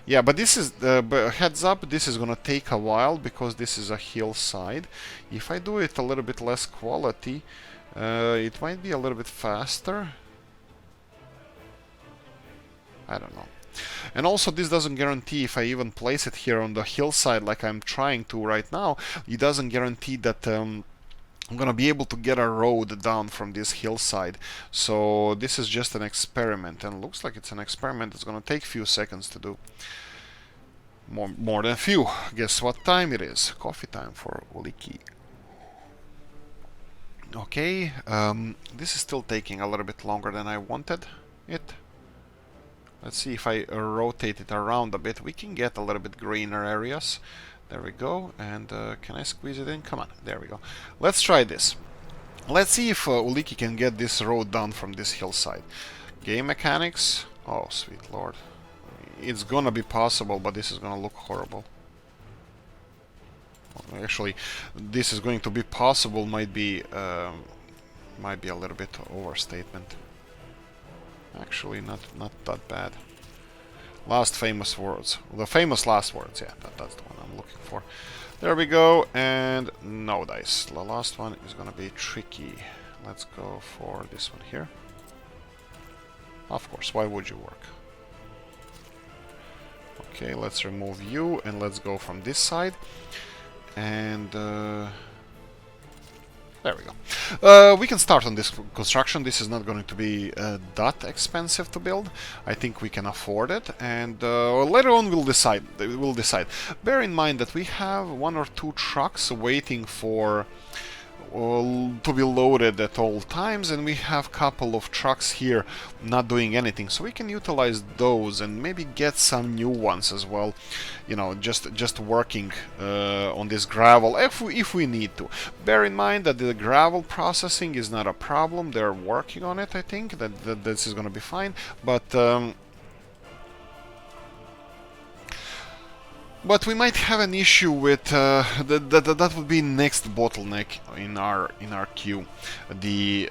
Yeah, but this is, heads up, this is going to take a while because this is a hillside. If I do it a little bit less quality, it might be a little bit faster. I don't know. And also, this doesn't guarantee, if I even place it here on the hillside like I'm trying to right now, it doesn't guarantee that I'm gonna be able to get a road down from this hillside. So this is just an experiment, and looks like it's an experiment that's gonna take a few seconds to do. More than a few. Guess what time it is? Coffee time for Oolykee. Okay, this is still taking a little bit longer than I wanted it. Let's see if I rotate it around a bit. We can get a little bit greener areas. There we go. And can I squeeze it in? Come on. There we go. Let's try this. Let's see if Oolykee can get this road down from this hillside. Game mechanics. Oh, sweet lord. it's gonna be possible, but this is gonna look horrible. Actually, this is going to be possible might be a little bit overstatement. Actually, not that bad. Last famous words. The famous last words, yeah, that's the one I'm looking for. There we go, and no dice. The last one is gonna be tricky. Let's go for this one here. Of course, why would you work? Okay, let's remove you, and let's go from this side. And there we go. We can start on this construction. This is not going to be that expensive to build. I think we can afford it, and later on we'll decide. Bear in mind that we have 1 or 2 trucks waiting for to be loaded at all times, and we have a couple of trucks here not doing anything, so we can utilize those and maybe get some new ones as well, you know, just working on this gravel if we need to. Bear in mind that the gravel processing is not a problem. They're working on it. I think that this is going to be fine, but we might have an issue with that would be next bottleneck in our queue, the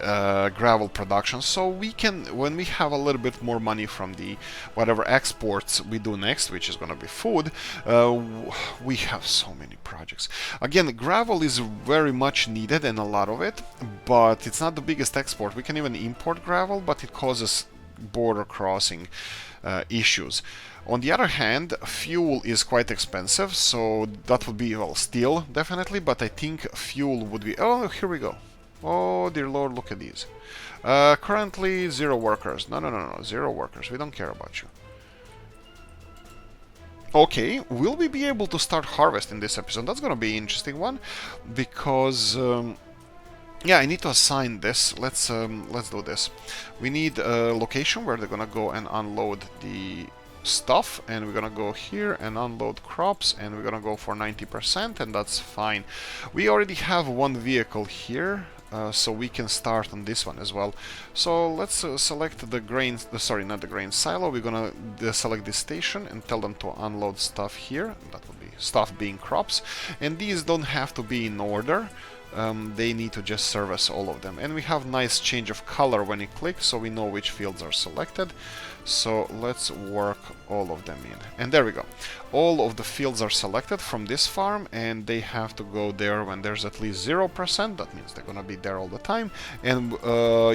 gravel production. So we can, when we have a little bit more money from the whatever exports we do next, which is going to be food, we have so many projects. Again, gravel is very much needed, and a lot of it, but it's not the biggest export. We can even import gravel, but it causes border crossing issues. On the other hand, fuel is quite expensive, so that would be, well, steel, definitely, but I think fuel would be... Oh, here we go. Oh, dear Lord, look at these. Currently, 0 workers. No, 0 workers. We don't care about you. Okay, will we be able to start harvesting this episode? That's gonna be an interesting one, because... yeah, I need to assign this. Let's do this. We need a location where they're gonna go and unload the stuff, and we're gonna go here and unload crops, and we're gonna go for 90%, and that's fine. We already have 1 vehicle here, so we can start on this one as well. So let's select the grain, sorry, not the grain silo. We're gonna select this station and tell them to unload stuff here. That would be stuff being crops, and these don't have to be in order. They need to just service all of them, and we have nice change of color when you click, so we know which fields are selected. So let's work all of them in, and there we go. All of the fields are selected from this farm, and they have to go there when there's at least 0%. That means they're gonna be there all the time, and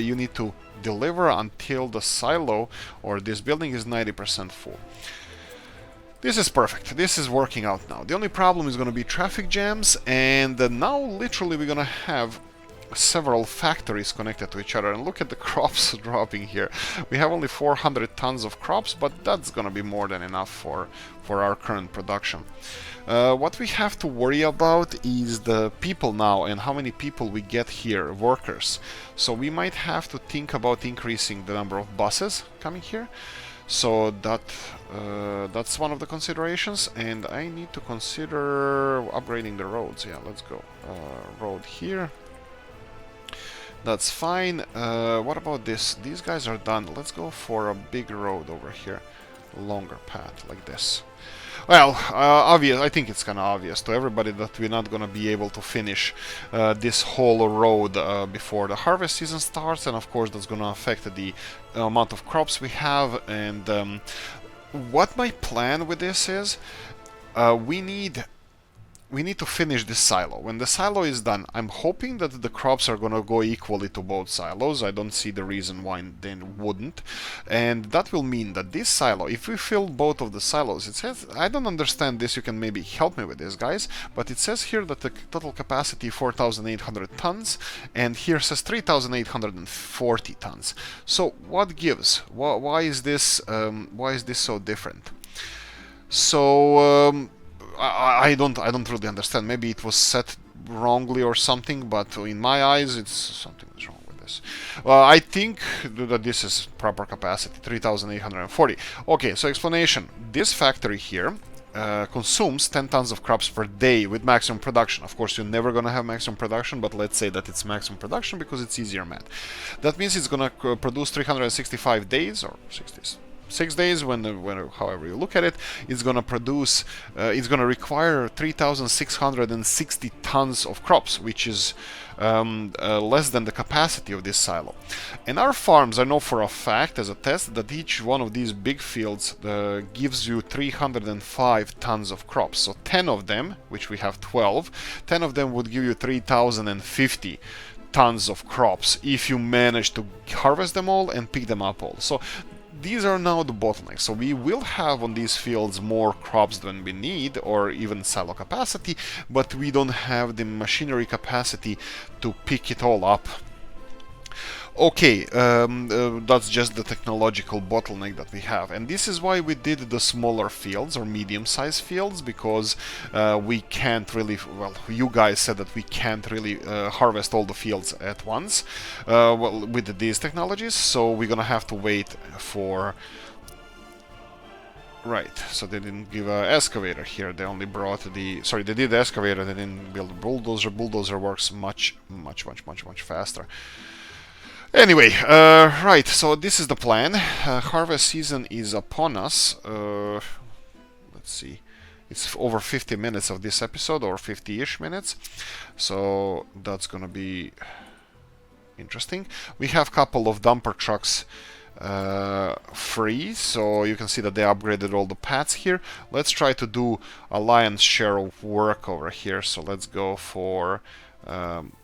you need to deliver until the silo or this building is 90% full. This is perfect. This is working out now. The only problem is going to be traffic jams, and now literally we're going to have several factories connected to each other. And look at the crops dropping here. We have only 400 tons of crops, but that's going to be more than enough for our current production. What we have to worry about is the people now, and how many people we get here, workers. So we might have to think about increasing the number of buses coming here. So that's one of the considerations, and I need to consider upgrading the roads. Yeah, let's go. Road here. That's fine. What about this? These guys are done. Let's go for a big road over here. Longer path, like this. Well, obvious. I think it's kind of obvious to everybody that we're not going to be able to finish this whole road before the harvest season starts, and of course that's going to affect the amount of crops we have. And what my plan with this is, we need to finish this silo. When the silo is done, I'm hoping that the crops are going to go equally to both silos. I don't see the reason why they wouldn't. And that will mean that this silo, if we fill both of the silos, it says, I don't understand this, you can maybe help me with this, guys, but it says here that the total capacity 4,800 tons, and here says 3,840 tons. So what gives? Why is this so different? So I don't really understand. Maybe it was set wrongly or something, but in my eyes, it's something is wrong with this. I think that this is proper capacity, 3,840. Okay, so explanation. This factory here consumes 10 tons of crops per day with maximum production. Of course, you're never going to have maximum production, but let's say that it's maximum production because it's easier math. That means it's going to produce 365 days, or 60 6 days, however you look at it, it's gonna produce, it's gonna require 3,660 tons of crops, which is less than the capacity of this silo. And our farms, I know for a fact as a test that each one of these big fields gives you 305 tons of crops. So 10 of them, which we have 12, 10 of them would give you 3,050 tons of crops if you manage to harvest them all and pick them up all. So these are now the bottlenecks. So we will have on these fields more crops than we need, or even silo capacity, but we don't have the machinery capacity to pick it all up. Okay, that's just the technological bottleneck that we have, and this is why we did the smaller fields or medium-sized fields, because we can't really, well, you guys said that we can't really harvest all the fields at once well, with these technologies, so we're gonna have to wait for... Right, so they didn't give an excavator here, they only brought the... Sorry, they did the excavator, they didn't build a bulldozer. Bulldozer works much faster. Anyway, right, so this is the plan. Harvest season is upon us. Let's see, it's over 50 minutes of this episode, or 50-ish minutes, so that's gonna be interesting. We have a couple of dumper trucks free, so you can see that they upgraded all the pads here. Let's try to do a lion's share of work over here, so let's go for...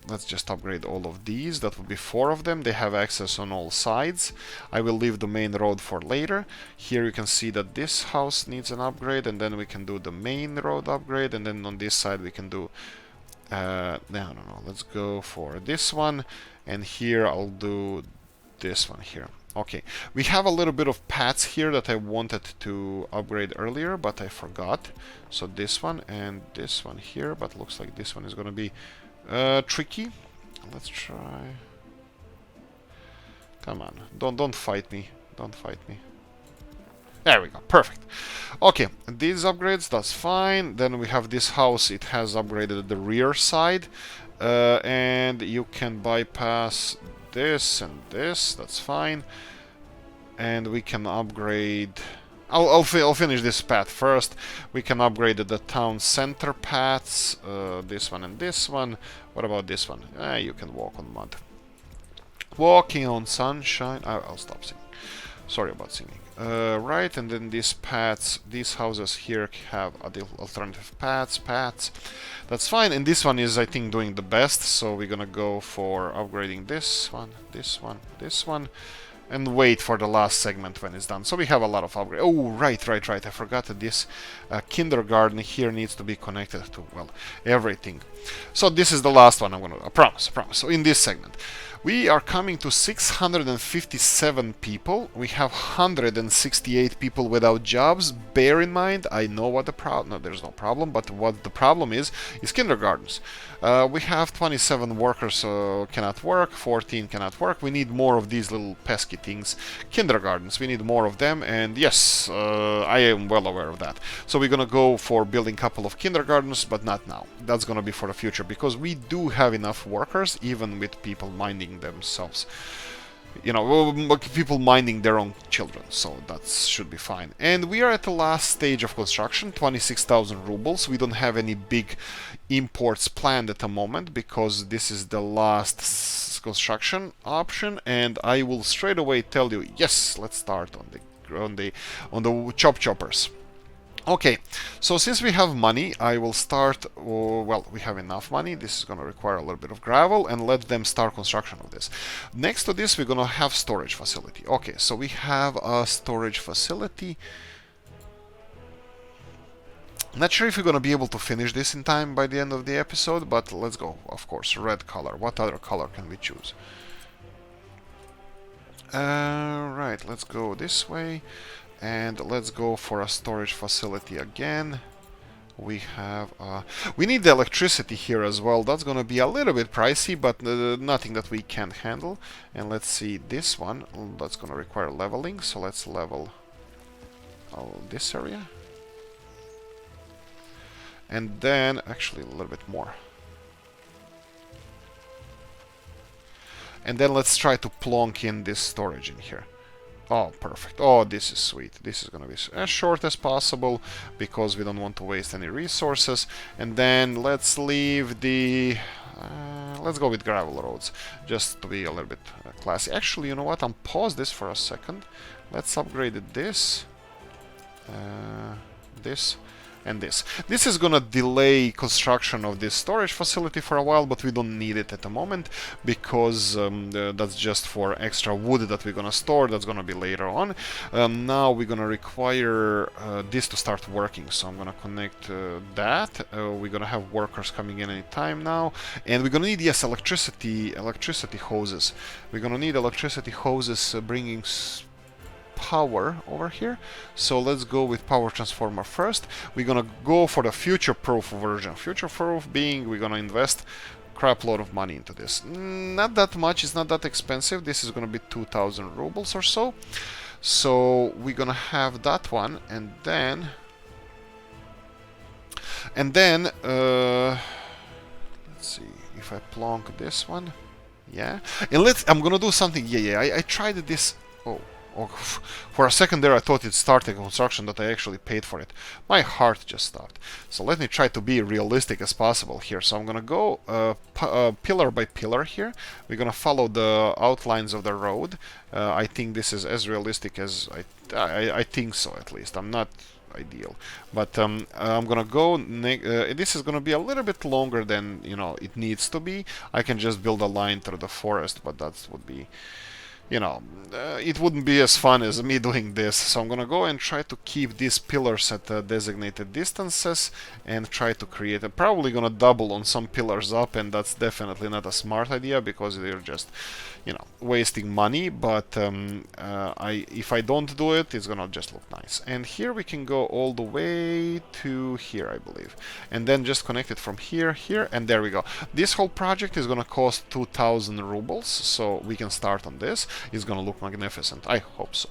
let's just upgrade all of these. That would be 4 of them. They have access on all sides. I will leave the main road for later. Here you can see that this house needs an upgrade, and then we can do the main road upgrade, and then on this side we can do no, let's go for this one, and here I'll do this one here. Okay, we have a little bit of paths here that I wanted to upgrade earlier, but I forgot. So this one and this one here, but looks like this one is gonna be tricky. Let's try. Come on, don't fight me. Don't fight me. There we go, perfect. Okay, these upgrades, that's fine. Then we have this house, it has upgraded the rear side. And you can bypass this and this, that's fine. And we can upgrade... I'll finish this path first. We can upgrade the town center paths, this one and this one. What about this one? You can walk on mud. Walking on sunshine. I'll stop singing. Sorry about singing. Right, and then these paths, these houses here have alternative paths. That's fine, and this one is, I think, doing the best, so we're gonna go for upgrading this one, this one, this one, and wait for the last segment when it's done. So we have a lot of upgrades. Oh, right, I forgot that this kindergarten here needs to be connected to, well, everything. So this is the last one I'm gonna... I promise. So in this segment, we are coming to 657 people. We have 168 people without jobs. Bear in mind, I know what the problem... No, there's no problem, but what the problem is kindergartens. We have 27 workers cannot work, 14 cannot work. We need more of these little pesky things. Kindergartens, we need more of them, and yes, I am well aware of that. So we're gonna go for building a couple of kindergartens, but not now. That's gonna be for the future, because we do have enough workers, even with people minding themselves. You know, people minding their own children, so that should be fine. And we are at the last stage of construction, 26,000 rubles. We don't have any big imports planned at the moment, because this is the last construction option, and I will straight away tell you, yes, let's start on the choppers. Okay, so since we have money, I will start, well, we have enough money. This is going to require a little bit of gravel, and let them start construction of this. Next to this, we're going to have storage facility. Okay, so we have a storage facility. Not sure if we're going to be able to finish this in time by the end of the episode, but let's go. Of course, red color. What other color can we choose? Right, let's go this way. And let's go for a storage facility again. We have... we need the electricity here as well. That's going to be a little bit pricey, but nothing that we can't handle. And let's see, this one, that's going to require leveling. So let's level this area. And then, actually, a little bit more. And then let's try to plonk in this storage in here. Oh, perfect. Oh, this is sweet. This is gonna be as short as possible because we don't want to waste any resources. And then let's leave the... let's go with gravel roads, just to be a little bit classy. Actually, you know what? I'll pause this for a second. Let's upgrade it this, this, and this. This is gonna delay construction of this storage facility for a while, but we don't need it at the moment because that's just for extra wood that we're gonna store. That's gonna be later on. Now we're gonna require this to start working, so I'm gonna connect that. We're gonna have workers coming in any time now, and we're gonna need, yes, electricity hoses. We're gonna need electricity hoses bringing power over here. So let's go with power transformer first. We're gonna go for the future-proof version. Future-proof being we're gonna invest crap load of money into this. Not that much, it's not that expensive. This is gonna be 2,000 rubles or so. So we're gonna have that one, and then let's see if I plonk this one. Yeah, and I'm gonna do something. I tried this. Oh, for a second there I thought it started construction, that I actually paid for it. My heart just stopped. So let me try to be realistic as possible here. So I'm gonna go pillar by pillar here. We're gonna follow the outlines of the road. I think this is as realistic as I think so, at least. I'm not ideal, but I'm gonna go this is gonna be a little bit longer than it needs to be. I can just build a line through the forest, but that would be, it wouldn't be as fun as me doing this. So I'm gonna go and try to keep these pillars at designated distances and try to create probably gonna double on some pillars up, and that's definitely not a smart idea because they're just wasting money. But if I don't do it, it's gonna just look nice. And here we can go all the way to here, I believe, and then just connect it from here, and there we go. This whole project is gonna cost 2,000 rubles, so we can start on this. It's gonna look magnificent, I hope so.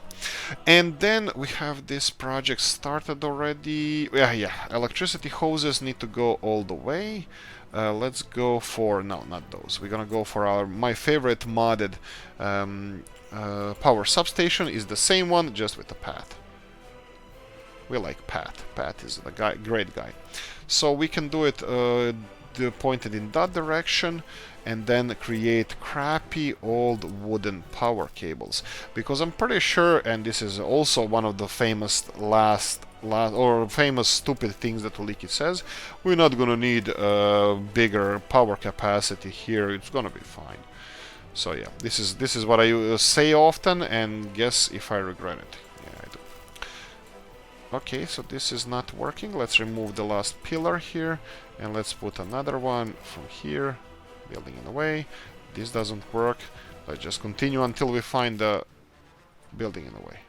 And then we have this project started already. Yeah, electricity hoses need to go all the way. Let's go for, no, not those. We're gonna go for my favorite modded power substation. Is the same one, just with the path. We like Pat. Pat is the guy, great guy. So we can do it pointed in that direction, and then create crappy old wooden power cables, because I'm pretty sure, and this is also one of the famous famous stupid things that Oolykee says, we're not gonna need bigger power capacity here. It's gonna be fine. So yeah, this is what I say often, and guess if I regret it. Yeah, I do. Okay, so this is not working. Let's remove the last pillar here, and let's put another one from here, building in the way. This doesn't work. Let's just continue until we find the building in the way.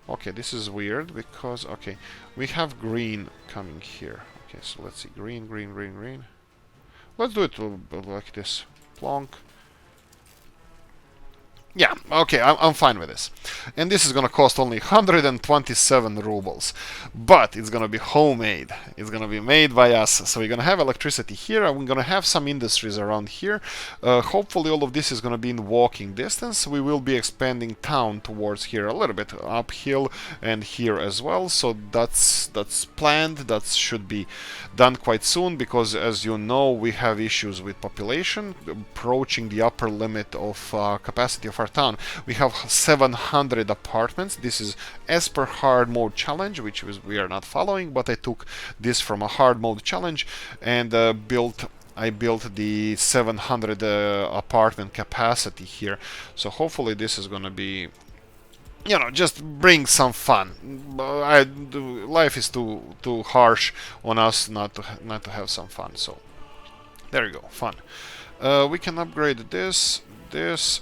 Okay, this is weird because, okay, we have green coming here. Okay, so let's see, green, green, green, green. Let's do it like this. Plonk. Yeah, okay, I'm fine with this. And this is gonna cost only 127 rubles. But it's gonna be homemade. It's gonna be made by us. So we're gonna have electricity here, and we're gonna have some industries around here. Hopefully all of this is gonna be in walking distance. We will be expanding town towards here a little bit, uphill, and here as well. So that's planned. That should be done quite soon, because as you know, we have issues with population approaching the upper limit of capacity of our town. We have 700 apartments. This is as per hard mode challenge, which we are not following, but I took this from a hard mode challenge and I built the 700 apartment capacity here. So hopefully this is gonna be, just bring some fun. Life is too harsh on us not to have some fun. So there you go, fun. We can upgrade this,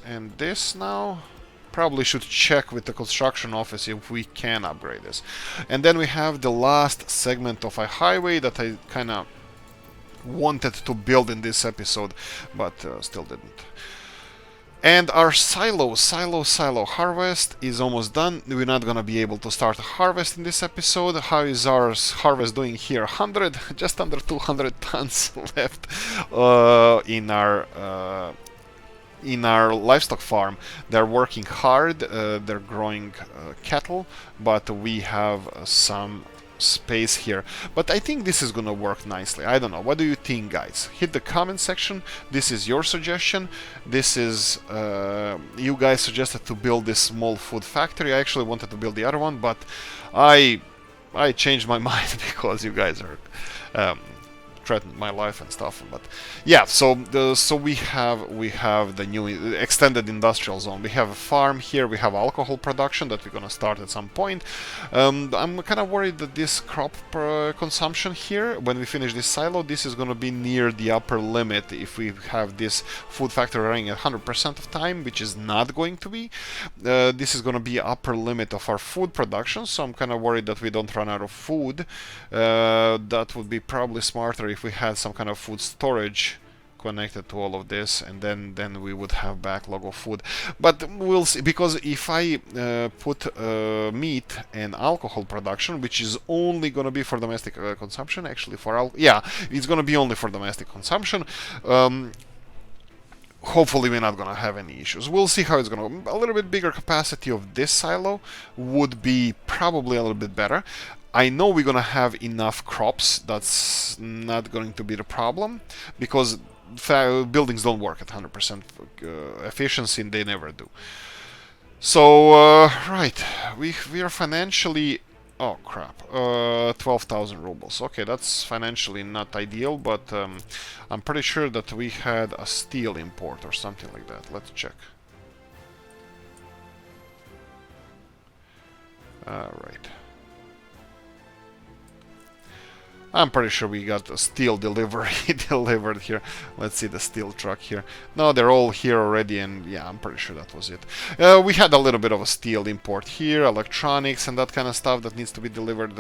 and this now. Probably should check with the construction office if we can upgrade this. And then we have the last segment of a highway that I kind of wanted to build in this episode, but still didn't. And our silo harvest is almost done. We're not gonna be able to start a harvest in this episode. How is our harvest doing here? 100, just under 200 tons left in our in our livestock farm, they're working hard, they're growing cattle, but we have some space here. But I think this is gonna work nicely. I don't know. What do you think, guys? Hit the comment section. This is your suggestion. This is you guys suggested to build this small food factory. I actually wanted to build the other one, but I changed my mind because you guys are threatened my life and stuff. But yeah, so we have the new extended industrial zone. We have a farm here. We have alcohol production that we're gonna start at some point. I'm kind of worried that this crop consumption here, when we finish this silo, this is gonna be near the upper limit if we have this food factory running at 100% of time, which is not going to be. This is gonna be upper limit of our food production, so I'm kind of worried that we don't run out of food. That would be probably smarter if we had some kind of food storage connected to all of this, and then we would have backlog of food. But we'll see, because if I put meat and alcohol production, which is only going to be for domestic consumption, actually yeah, it's going to be only for domestic consumption. Hopefully we're not gonna have any issues. We'll see how it's gonna go. A little bit bigger capacity of this silo would be probably a little bit better. I know we're gonna have enough crops. That's not going to be the problem, because buildings don't work at 100% efficiency, and they never do. So right, we are financially. Oh crap, 12,000 rubles. Okay, that's financially not ideal, but I'm pretty sure that we had a steel import or something like that. Let's check. Alright. I'm pretty sure we got a steel delivery delivered here. Let's see the steel truck here. No, they're all here already, and yeah, I'm pretty sure that was it. We had a little bit of a steel import here, electronics and that kind of stuff that needs to be delivered,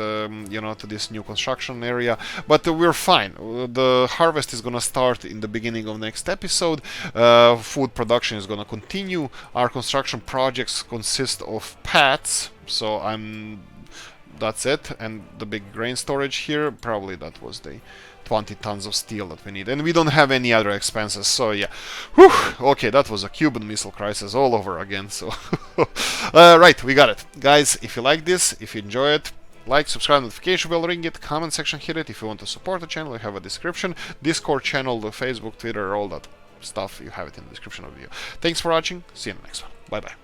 you know, to this new construction area. But we're fine. The harvest is gonna start in the beginning of next episode. Food production is gonna continue. Our construction projects consist of pads, so that's it, and the big grain storage here, probably that was the 20 tons of steel that we need, and we don't have any other expenses, so yeah. Whew. Okay, that was a Cuban Missile Crisis all over again, so right, we got it. Guys, if you like this, if you enjoy it, like, subscribe, notification bell, ring it, comment section, hit it. If you want to support the channel, you have a description, Discord channel, the Facebook, Twitter, all that stuff, you have it in the description of the video. Thanks for watching, see you in the next one, bye bye.